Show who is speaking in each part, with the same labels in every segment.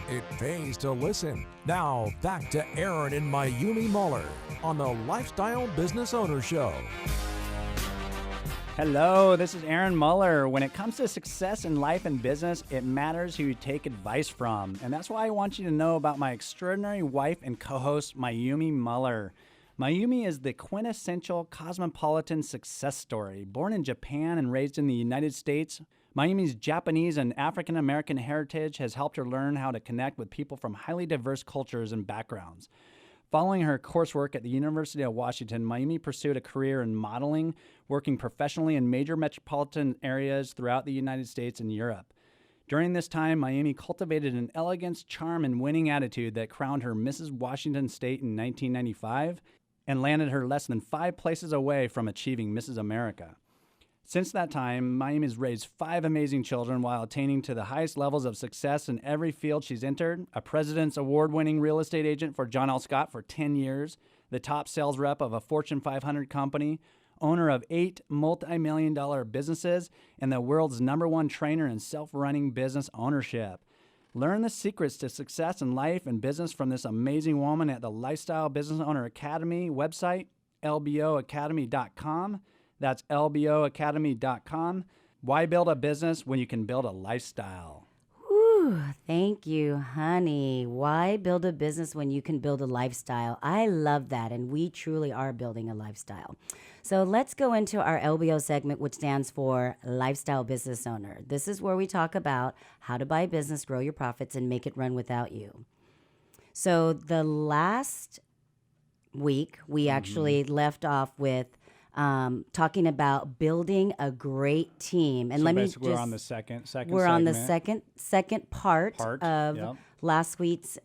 Speaker 1: It pays to listen. Now, back to Aaron and Mayumi Muller on the Lifestyle Business Owner Show.
Speaker 2: Hello, this is Aaron Muller. When it comes to success in life and business, it matters who you take advice from. And that's why I want you to know about my extraordinary wife and co-host, Mayumi Muller. Mayumi is the quintessential cosmopolitan success story. Born in Japan and raised in the United States, Mayumi's Japanese and African American heritage has helped her learn how to connect with people from highly diverse cultures and backgrounds. Following her coursework at the University of Washington, Mayumi pursued a career in modeling, working professionally in major metropolitan areas throughout the United States and Europe. During this time, Mayumi cultivated an elegance, charm, and winning attitude that crowned her Mrs. Washington State in 1995 and landed her less than 5 places away from achieving Mrs. America. Since that time, Mayumi has raised 5 amazing children while attaining to the highest levels of success in every field she's entered: a President's Award-winning real estate agent for John L. Scott for 10 years, the top sales rep of a Fortune 500 company, owner of 8 multi-million-dollar businesses, and the world's #1 trainer in self-running business ownership. Learn the secrets to success in life and business from this amazing woman at the Lifestyle Business Owner Academy website, lboacademy.com. That's lboacademy.com. Why build a business when you can build a lifestyle?
Speaker 3: Whew, thank you, honey. Why build a business when you can build a lifestyle? I love that, and we truly are building a lifestyle. So let's go into our LBO segment, which stands for Lifestyle Business Owner. This is where we talk about how to buy a business, grow your profits, and make it run without you. So the last week, we actually left off with talking about building a great team. And
Speaker 2: So
Speaker 3: let me
Speaker 2: basically
Speaker 3: just,
Speaker 2: we're on the second
Speaker 3: we're on the
Speaker 2: segment.
Speaker 3: second part of
Speaker 2: Yep.
Speaker 3: last week's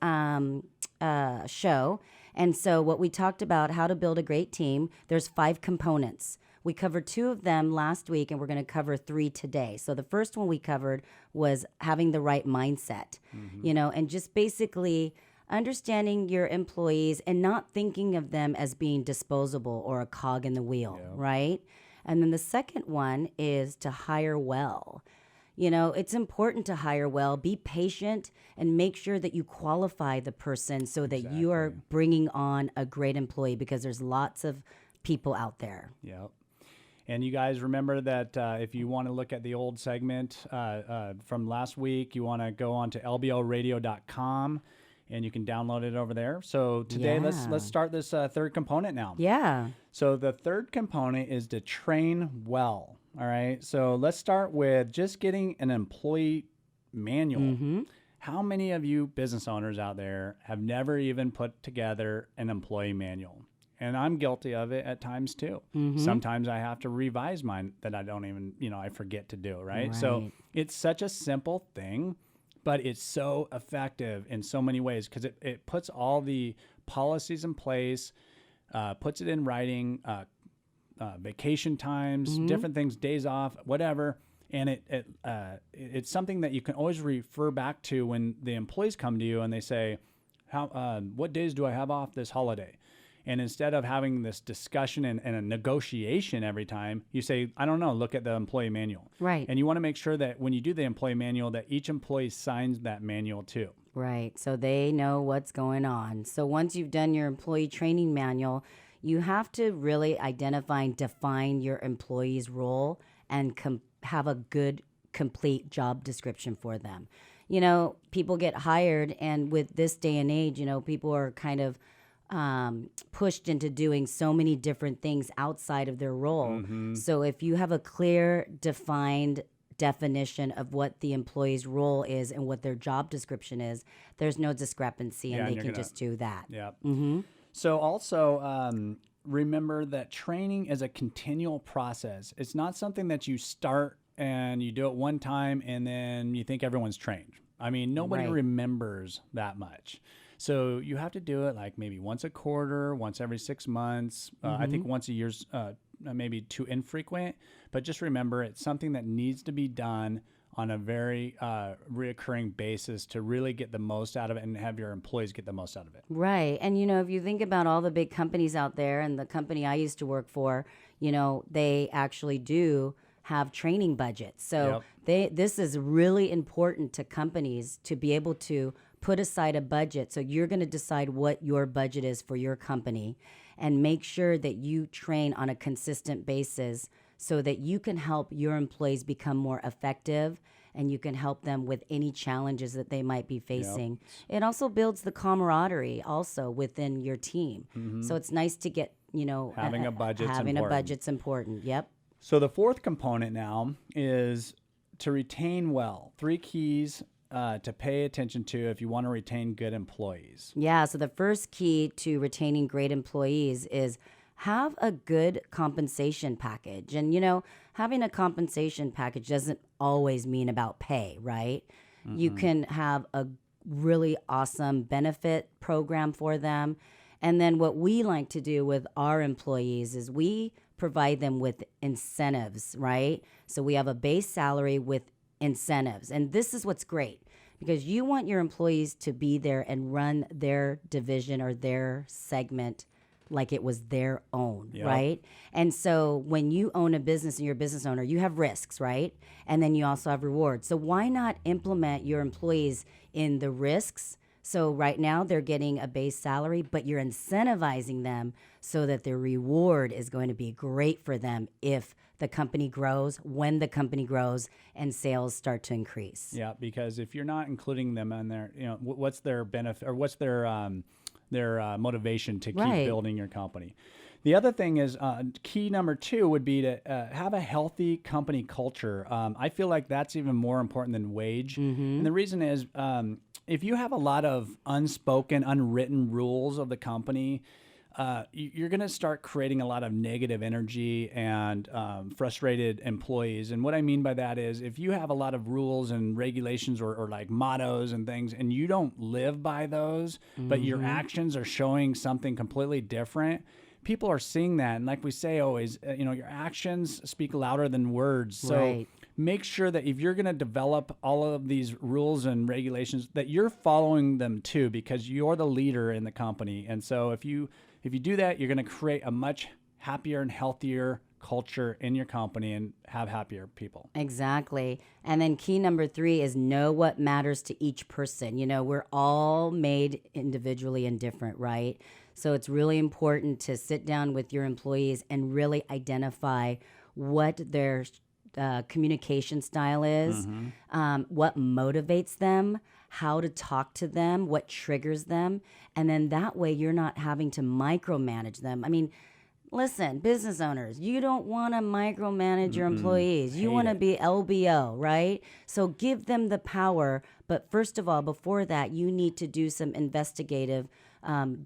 Speaker 3: show. And so what we talked about, how to build a great team, there's 5 components. We covered 2 of them last week, and we're going to cover 3 today. So the first one we covered was having the right mindset, and just basically understanding your employees and not thinking of them as being disposable or a cog in the wheel, right? And then the second one is to hire well. It's important to hire well, be patient, and make sure that you qualify the person so that you are bringing on a great employee, because there's lots of people out there.
Speaker 2: Yep. And you guys remember that if you want to look at the old segment from last week, you want to go on to lboradio.com. and you can download it over there. So today, let's start this third component now.
Speaker 3: Yeah.
Speaker 2: So the third component is to train well. All right. So let's start with just getting an employee manual. How many of you business owners out there have never even put together an employee manual? And I'm guilty of it at times too. Sometimes I have to revise mine that I don't even, I forget to do, right? So it's such a simple thing, but it's so effective in so many ways, because it puts all the policies in place, puts it in writing, vacation times, different things, days off, whatever. And it's something that you can always refer back to when the employees come to you and they say, what days do I have off this holiday? And instead of having this discussion and a negotiation every time, you say, I don't know, look at the employee manual.
Speaker 3: Right.
Speaker 2: And you want to make sure that when you do the employee manual, that each employee signs that manual too.
Speaker 3: Right. So they know what's going on. So once you've done your employee training manual, you have to really identify and define your employee's role and have a good, complete job description for them. People get hired, and with this day and age, people are kind of pushed into doing so many different things outside of their role. So if you have a clear, defined definition of what the employee's role is and what their job description is, there's no discrepancy, and they can just do that.
Speaker 2: Yeah. So also remember that training is a continual process. It's not something that you start and you do it one time and then you think everyone's trained. I mean, nobody remembers that much. So you have to do it like maybe once a quarter, once every 6 months. I think once a year's maybe too infrequent. But just remember, it's something that needs to be done on a very reoccurring basis to really get the most out of it and have your employees get the most out of it.
Speaker 3: Right. And, if you think about all the big companies out there, and the company I used to work for, they actually do have training budgets. So this is really important to companies to be able to put aside a budget. So you're going to decide what your budget is for your company and make sure that you train on a consistent basis so that you can help your employees become more effective and you can help them with any challenges that they might be facing. It also builds the camaraderie also within your team. So it's nice to get,
Speaker 2: Having a budget's
Speaker 3: having
Speaker 2: important.
Speaker 3: a budget's important. Yep.
Speaker 2: So the fourth component now is to retain well. 3 keys to pay attention to if you want to retain good employees.
Speaker 3: Yeah, so the first key to retaining great employees is have a good compensation package. And, having a compensation package doesn't always mean about pay, right? You can have a really awesome benefit program for them. And then what we like to do with our employees is we provide them with incentives, right? So we have a base salary with incentives. And this is what's great because you want your employees to be there and run their division or their segment like it was their own, right? And so when you own a business and you're a business owner, you have risks, right? And then you also have rewards. So why not implement your employees in the risks? So right now they're getting a base salary, but you're incentivizing them so that their reward is going to be great for them if the company grows, when the company grows, and sales start to increase.
Speaker 2: Yeah, because if you're not including them in there, what's their benefit or what's their motivation to keep building your company? The other thing is key number 2 would be to have a healthy company culture. I feel like that's even more important than wage. And the reason is if you have a lot of unspoken, unwritten rules of the company, you're going to start creating a lot of negative energy and frustrated employees. And what I mean by that is if you have a lot of rules and regulations or like mottos and things, and you don't live by those, but your actions are showing something completely different, people are seeing that. And like we say always, your actions speak louder than words. So make sure that if you're going to develop all of these rules and regulations, that you're following them too, because you're the leader in the company. And so if you do that, you're going to create a much happier and healthier culture in your company and have happier people.
Speaker 3: Exactly. And then key number 3 is know what matters to each person. We're all made individually and different, right? So it's really important to sit down with your employees and really identify what their communication style is, what motivates them, how to talk to them, what triggers them. And then that way you're not having to micromanage them. I mean, listen, business owners, you don't want to micromanage your employees. You want to be LBO, right? So give them the power. But first of all, before that, you need to do some investigative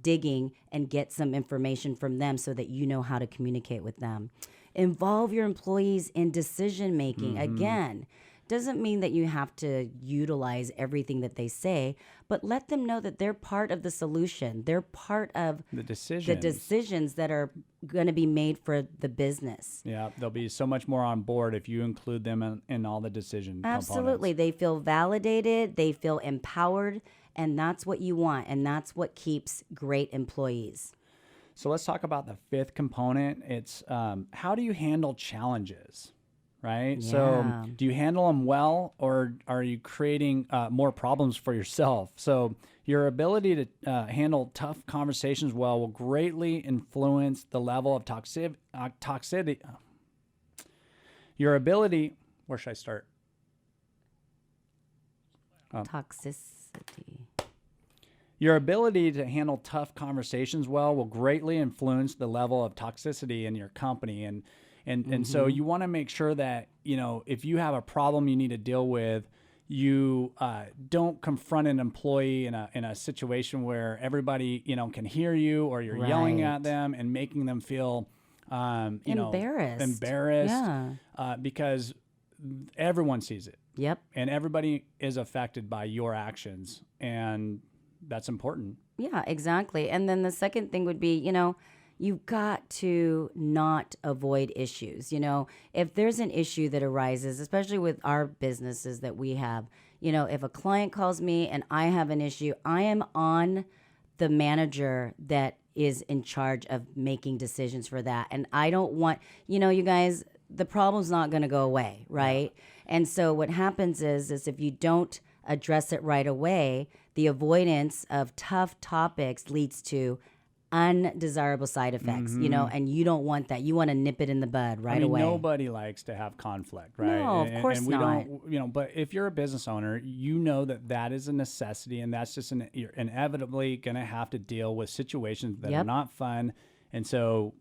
Speaker 3: digging and get some information from them so that you know how to communicate with them. Involve your employees in decision making. Again, doesn't mean that you have to utilize everything that they say, but let them know that they're part of the solution. They're part of the decisions that are going to be made for the business.
Speaker 2: Yeah, they'll be so much more on board if you include them in all the decision
Speaker 3: Absolutely.
Speaker 2: components.
Speaker 3: They feel validated, they feel empowered, and that's what you want, and that's what keeps great employees.
Speaker 2: So let's talk about the 5th component. It's how do you handle challenges? Right?
Speaker 3: Yeah.
Speaker 2: So do you handle them well, or are you creating more problems for yourself? So your ability to handle tough conversations well will greatly influence the level of toxicity. Your ability, where should I start?
Speaker 3: Toxicity.
Speaker 2: Your ability to handle tough conversations well will greatly influence the level of toxicity in your company. And so you want to make sure that, if you have a problem you need to deal with, you don't confront an employee in a situation where everybody, can hear you, or you're yelling at them and making them feel, embarrassed, because everyone sees it.
Speaker 3: Yep.
Speaker 2: And everybody is affected by your actions, and that's important.
Speaker 3: Yeah, exactly. And then the second thing would be, you've got to not avoid issues. If there's an issue that arises, especially with our businesses that we have, if a client calls me and I have an issue, I am on the manager that is in charge of making decisions for that. And I don't want, you guys, the problem's not going to go away, right? Yeah. And so what happens is if you don't address it right away, the avoidance of tough topics leads to undesirable side effects, and you don't want that. You want to nip it in the bud right away.
Speaker 2: Nobody likes to have conflict, right?
Speaker 3: No, of course
Speaker 2: and we
Speaker 3: not.
Speaker 2: don't, but if you're a business owner, you know that is a necessity, and that's just you're inevitably going to have to deal with situations that are not fun. And so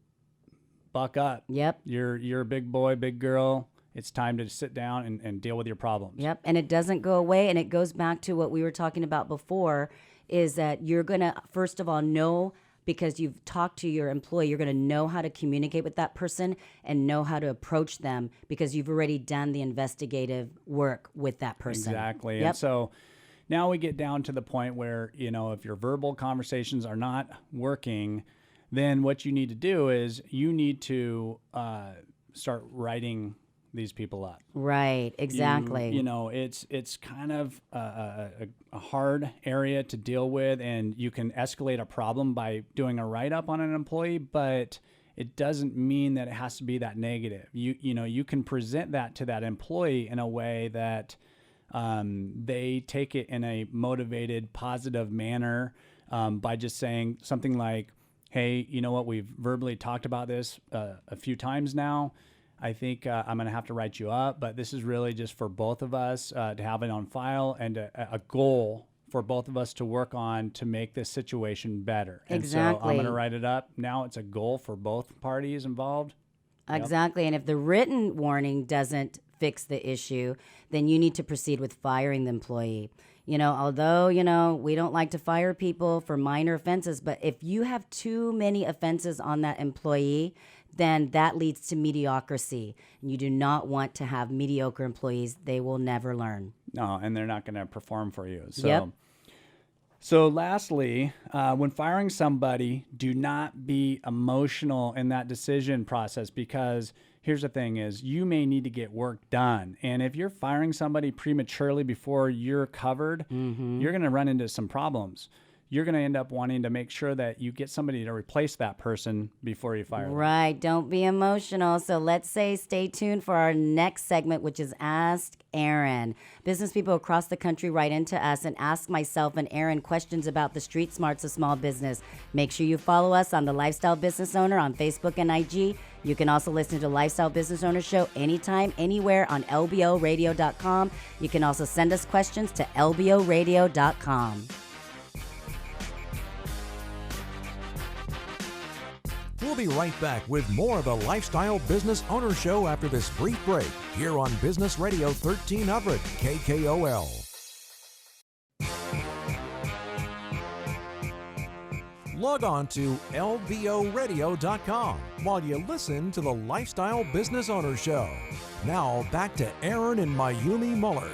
Speaker 2: buck up.
Speaker 3: Yep.
Speaker 2: You're a big boy, big girl. It's time to sit down and deal with your problems.
Speaker 3: Yep. And it doesn't go away. And it goes back to what we were talking about before, is that you're going to, first of all, know, because you've talked to your employee, you're going to know how to communicate with that person and know how to approach them because you've already done the investigative work with that person.
Speaker 2: Exactly.
Speaker 3: Yep.
Speaker 2: And so now we get down to the point where, if your verbal conversations are not working, then what you need to do is you need to start writing these people up.
Speaker 3: Right, exactly.
Speaker 2: It's kind of a hard area to deal with, and you can escalate a problem by doing a write-up on an employee, but it doesn't mean that it has to be that negative. You can present that to that employee in a way that they take it in a motivated, positive manner by just saying something like, hey, you know what, we've verbally talked about this a few times now. I think I'm going to have to write you up, but this is really just for both of us to have it on file and a goal for both of us to work on to make this situation better.
Speaker 3: Exactly.
Speaker 2: And so I'm going to write it up. Now it's a goal for both parties involved.
Speaker 3: Exactly. Yep. And if the written warning doesn't fix the issue, then you need to proceed with firing the employee. Although, we don't like to fire people for minor offenses, but if you have too many offenses on that employee, then that leads to mediocrity. And you do not want to have mediocre employees. They will never learn.
Speaker 2: No, and they're not going to perform for you.
Speaker 3: Yep.
Speaker 2: So lastly, when firing somebody, do not be emotional in that decision process, because here's the thing is you may need to get work done. And if you're firing somebody prematurely before you're covered, you're going to run into some problems. You're going to end up wanting to make sure that you get somebody to replace that person before you fire them.
Speaker 3: Right. Don't be emotional. So let's stay tuned for our next segment, which is Ask Aaron. Business people across the country write into us and ask myself and Aaron questions about the street smarts of small business. Make sure you follow us on The Lifestyle Business Owner on Facebook and IG. You can also listen to Lifestyle Business Owner Show anytime, anywhere on lboradio.com. You can also send us questions to lboradio.com.
Speaker 1: We'll be right back with more of the Lifestyle Business Owner Show after this brief break here on Business Radio 1300 KKOL. Log on to lboradio.com while you listen to the Lifestyle Business Owner Show. Now back to Aaron and Mayumi Muller.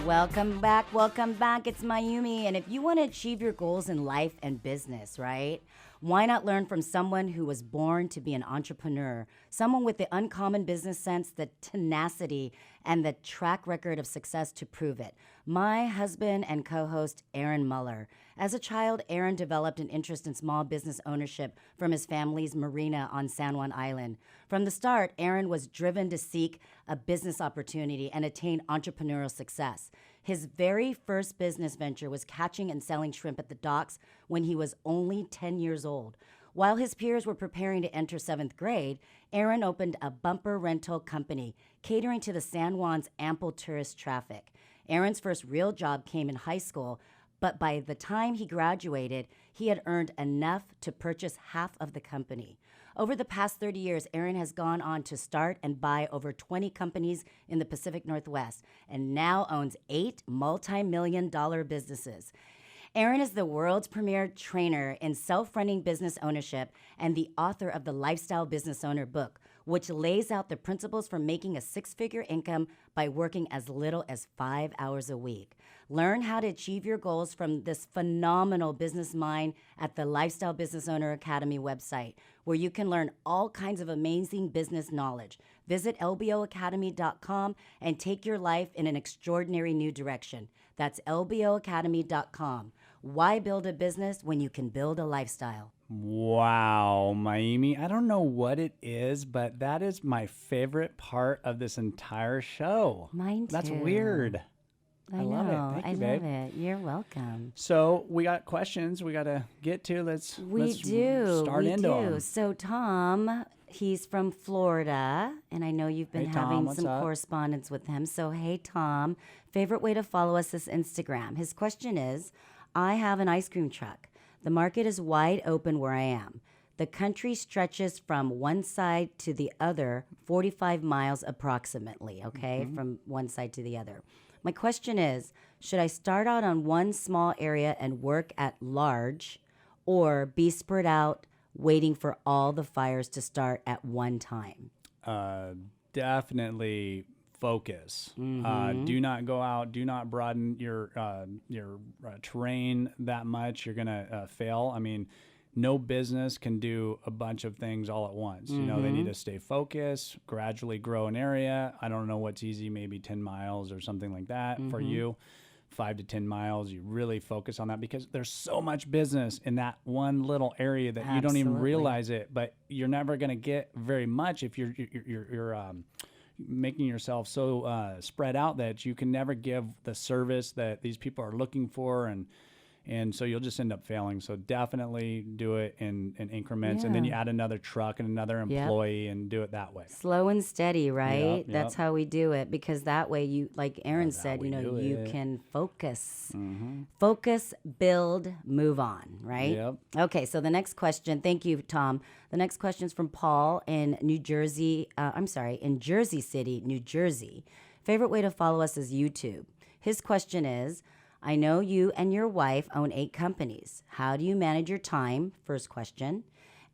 Speaker 3: Welcome back. It's Mayumi. And if you want to achieve your goals in life and business, right? Why not learn from someone who was born to be an entrepreneur, someone with the uncommon business sense, the tenacity, and the track record of success to prove it? My husband and co-host, Aaron Muller. As a child, Aaron developed an interest in small business ownership from his family's marina on San Juan Island. From the start, Aaron was driven to seek a business opportunity and attain entrepreneurial success. His very first business venture was catching and selling shrimp at the docks when he was only 10 years old. While his peers were preparing to enter 7th grade, Aaron opened a bumper rental company catering to the San Juan's ample tourist traffic. Aaron's first real job came in high school, but by the time he graduated, he had earned enough to purchase half of the company. Over the past 30 years, Aaron has gone on to start and buy over 20 companies in the Pacific Northwest and now owns 8 multi-million-dollar businesses. Aaron is the world's premier trainer in self-running business ownership and the author of the Lifestyle Business Owner book, which lays out the principles for making a 6-figure income by working as little as 5 hours a week. Learn how to achieve your goals from this phenomenal business mind at the Lifestyle Business Owner Academy website, where you can learn all kinds of amazing business knowledge. Visit lboacademy.com and take your life in an extraordinary new direction. That's lboacademy.com. Why build a business when you can build a lifestyle?
Speaker 2: Wow, Mayumi. I don't know what it is, but that is my favorite part of this entire show.
Speaker 3: Mine too.
Speaker 2: That's weird. I love it. Thank you, babe.
Speaker 3: I love it. You're welcome.
Speaker 2: So we got questions we got to get to. Let's start into them.
Speaker 3: So Tom, he's from Florida, and I know you've been having some correspondence with him. So hey, Tom, favorite way to follow us is Instagram. His question is, I have an ice cream truck. The market is wide open where I am. The country stretches from one side to the other, 45 miles approximately, okay, from one side to the other. My question is, should I start out on one small area and work at large, or be spread out, waiting for all the fires to start at one time?
Speaker 2: Definitely focus. Do not go out. Do not broaden your terrain that much. You're going to fail. I mean, no business can do a bunch of things all at once. You know, they need to stay focused, gradually grow an area. I don't know what's easy, maybe 10 miles or something like that for you. 5 to 10 miles, you really focus on that because there's so much business in that one little area that you don't even realize it, but you're never going to get very much if you're making yourself so spread out that you can never give the service that these people are looking for, and so you'll just end up failing. So definitely do it in increments, and then you add another truck and another employee and do it that way.
Speaker 3: Slow and steady, right? That's how we do it, because that way you, like Aaron said, you can focus. Focus, build, move on, right?
Speaker 2: Yep.
Speaker 3: Okay, so the next question, thank you, Tom. The next question is from Paul in in Jersey City, New Jersey. Favorite way to follow us is YouTube. His question is, I know you and your wife own 8 companies. How do you manage your time? First question.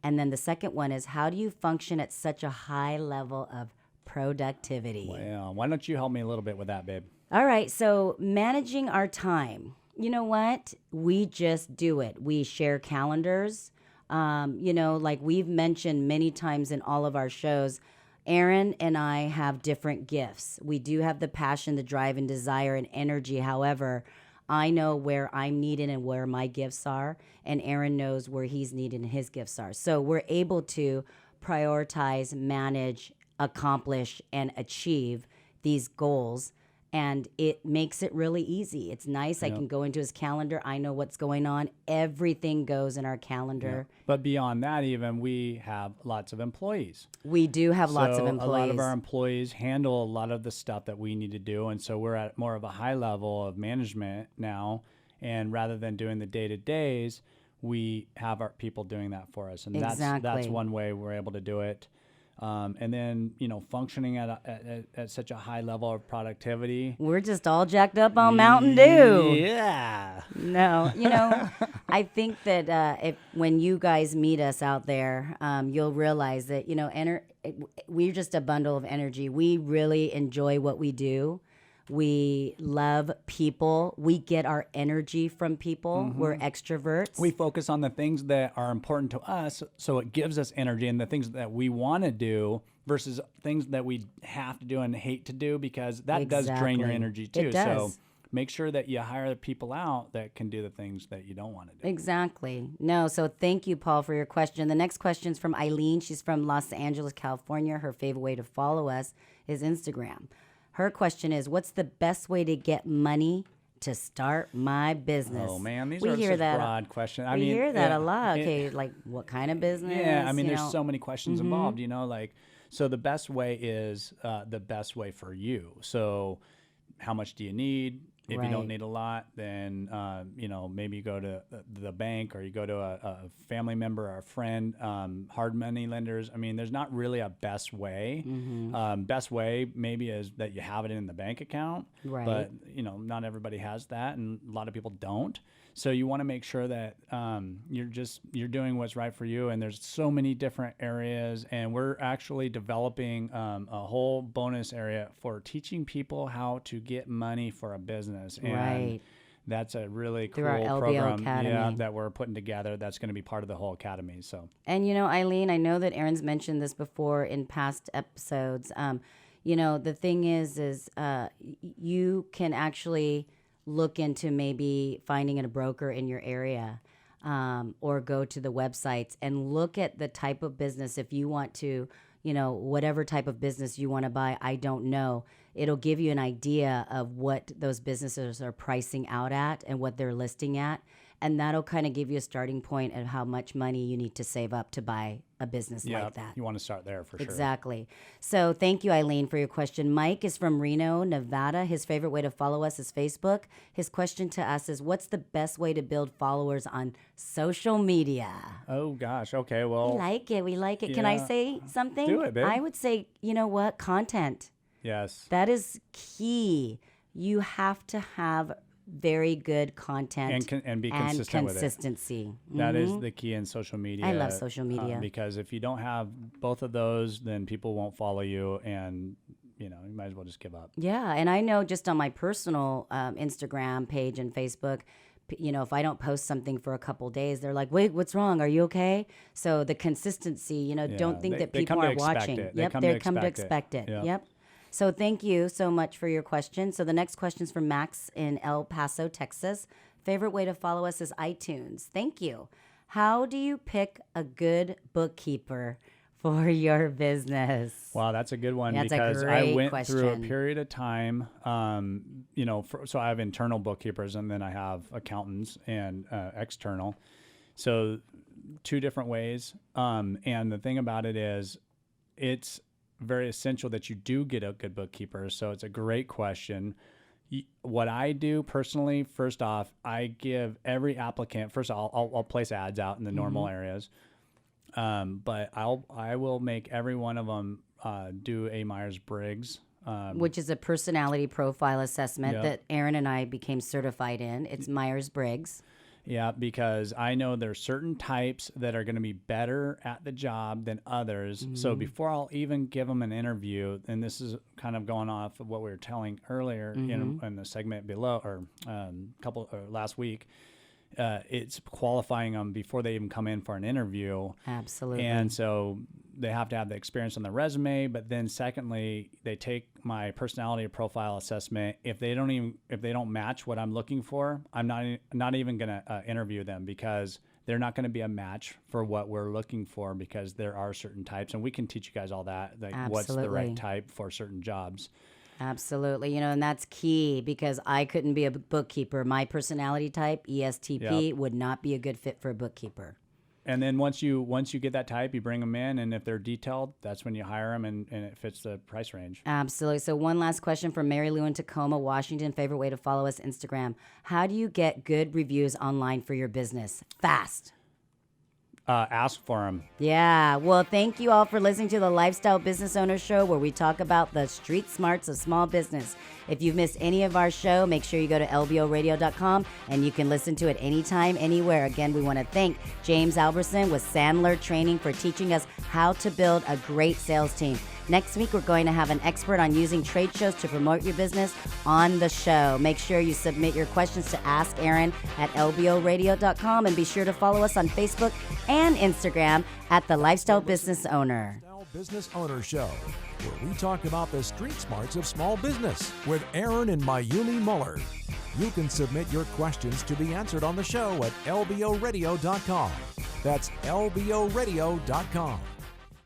Speaker 3: And then the second one is, how do you function at such a high level of productivity?
Speaker 2: Well, why don't you help me a little bit with that, babe?
Speaker 3: All right. So managing our time. You know what? We just do it. We share calendars. Like we've mentioned many times in all of our shows, Aaron and I have different gifts. We do have the passion, the drive, and desire and energy. However, I know where I'm needed and where my gifts are, and Aaron knows where he's needed and his gifts are. So we're able to prioritize, manage, accomplish, and achieve these goals, and it makes it really easy. It's nice. I can go into his calendar. I know what's going on. Everything goes in our calendar.
Speaker 2: Yeah. But beyond that, even, we have lots of employees.
Speaker 3: We do have lots of employees.
Speaker 2: A lot of our employees handle a lot of the stuff that we need to do. And so we're at more of a high level of management now. And rather than doing the day-to-days, we have our people doing that for us. And that's one way we're able to do it. And then, functioning at such a high level of productivity.
Speaker 3: We're just all jacked up on Mountain Dew.
Speaker 2: Yeah.
Speaker 3: No, I think that when you guys meet us out there, you'll realize that, we're just a bundle of energy. We really enjoy what we do. We love people. We get our energy from people. We're extroverts.
Speaker 2: We focus on the things that are important to us, so it gives us energy, and the things that we want to do versus things that we have to do and hate to do, because that does drain your energy too.
Speaker 3: It does.
Speaker 2: So make sure that you hire people out that can do the things that you don't want to do.
Speaker 3: Exactly. No, so thank you, Paul, for your question. The next question is from Eileen. She's from Los Angeles, California. Her favorite way to follow us is Instagram. Her question is, what's the best way to get money to start my business?
Speaker 2: Oh, man, these are such broad questions.
Speaker 3: We hear that a lot. Okay, like what kind of business?
Speaker 2: Yeah, I mean, there's so many questions involved, so the best way is the best way for you. So how much do you need? If you don't need a lot, then, maybe you go to the bank, or you go to a family member or a friend, hard money lenders. I mean, there's not really a best way. Best way maybe is that you have it in the bank account.
Speaker 3: Right.
Speaker 2: But, not everybody has that, and a lot of people don't. So you want to make sure that you're doing what's right for you. And there's so many different areas, and we're actually developing a whole bonus area for teaching people how to get money for a business. And that's a really cool program that we're putting together. That's going to be part of the whole academy. So,
Speaker 3: and Eileen, I know that Aaron's mentioned this before in past episodes. The thing is you can actually look into maybe finding a broker in your area, or go to the websites and look at the type of business. If you want to, whatever type of business you want to buy, I don't know. it'll give you an idea of what those businesses are pricing out at and what they're listing at. And that'll kind of give you a starting point of how much money you need to save up to buy a business like that.
Speaker 2: You want to start there for sure.
Speaker 3: Exactly. So thank you, Eileen, for your question. Mike is from Reno, Nevada. His favorite way to follow us is Facebook. His question to us is, what's the best way to build followers on social media?
Speaker 2: Oh, gosh. Okay, well.
Speaker 3: We like it. We like it. Can I say something?
Speaker 2: Do it, babe.
Speaker 3: I would say, you know what? Content.
Speaker 2: Yes.
Speaker 3: That is key. You have to have very good content
Speaker 2: and be consistent with it.
Speaker 3: Consistency.
Speaker 2: That is the key in social media.
Speaker 3: I love social media.
Speaker 2: Because if you don't have both of those, then people won't follow you, and you might as well just give up.
Speaker 3: Yeah, and I know just on my personal Instagram page and Facebook, if I don't post something for a couple days, they're like, "Wait, what's wrong? Are you okay?" So the consistency, don't think that people are watching. They come to expect it. Yep. So thank you so much for your question. So the next question is from Max in El Paso, Texas. Favorite way to follow us is iTunes. Thank you. How do you pick a good bookkeeper for your business?
Speaker 2: Wow, that's a good one,
Speaker 3: That's
Speaker 2: because
Speaker 3: a great
Speaker 2: I went
Speaker 3: question.
Speaker 2: through a period of time, so I have internal bookkeepers, and then I have accountants and external. So 2 different ways. And the thing about it is, it's very essential that you do get a good bookkeeper. So it's a great question. What I do personally, first off, I give every applicant, first I'll place ads out in the normal areas. But I will make every one of them do a Myers-Briggs.
Speaker 3: Which is a personality profile assessment that Aaron and I became certified in. It's Myers-Briggs.
Speaker 2: Yeah, because I know there's certain types that are going to be better at the job than others. So before I'll even give them an interview, and this is kind of going off of what we were telling earlier in the segment below, or last week, it's qualifying them before they even come in for an interview.
Speaker 3: Absolutely.
Speaker 2: And so they have to have the experience on the resume, but then secondly, they take my personality profile assessment. If they don't match what I'm looking for, I'm not even going to interview them, because they're not going to be a match for what we're looking for, because there are certain types, and we can teach you guys all that, like what's the right type for certain jobs.
Speaker 3: Absolutely. And that's key, because I couldn't be a bookkeeper. My personality type, ESTP, would not be a good fit for a bookkeeper.
Speaker 2: And then once you get that type, you bring them in, and if they're detailed, that's when you hire them, and it fits the price range.
Speaker 3: Absolutely. So one last question from Mary Lou in Tacoma, Washington. Favorite way to follow us, Instagram. How do you get good reviews online for your business? Fast.
Speaker 2: Ask for them.
Speaker 3: Yeah. Well, thank you all for listening to the Lifestyle Business Owner Show, where we talk about the street smarts of small business. If you've missed any of our show, make sure you go to lboradio.com, and you can listen to it anytime, anywhere. Again, we want to thank James Alberson with Sandler Training for teaching us how to build a great sales team. Next week, we're going to have an expert on using trade shows to promote your business on the show. Make sure you submit your questions to Ask Aaron at lboradio.com, and be sure to follow us on Facebook and Instagram at The Lifestyle Business Owner.
Speaker 1: Lifestyle Business Owner Show, where we talk about the street smarts of small business with Aaron and Mayumi Muller. You can submit your questions to be answered on the show at lboradio.com. That's lboradio.com.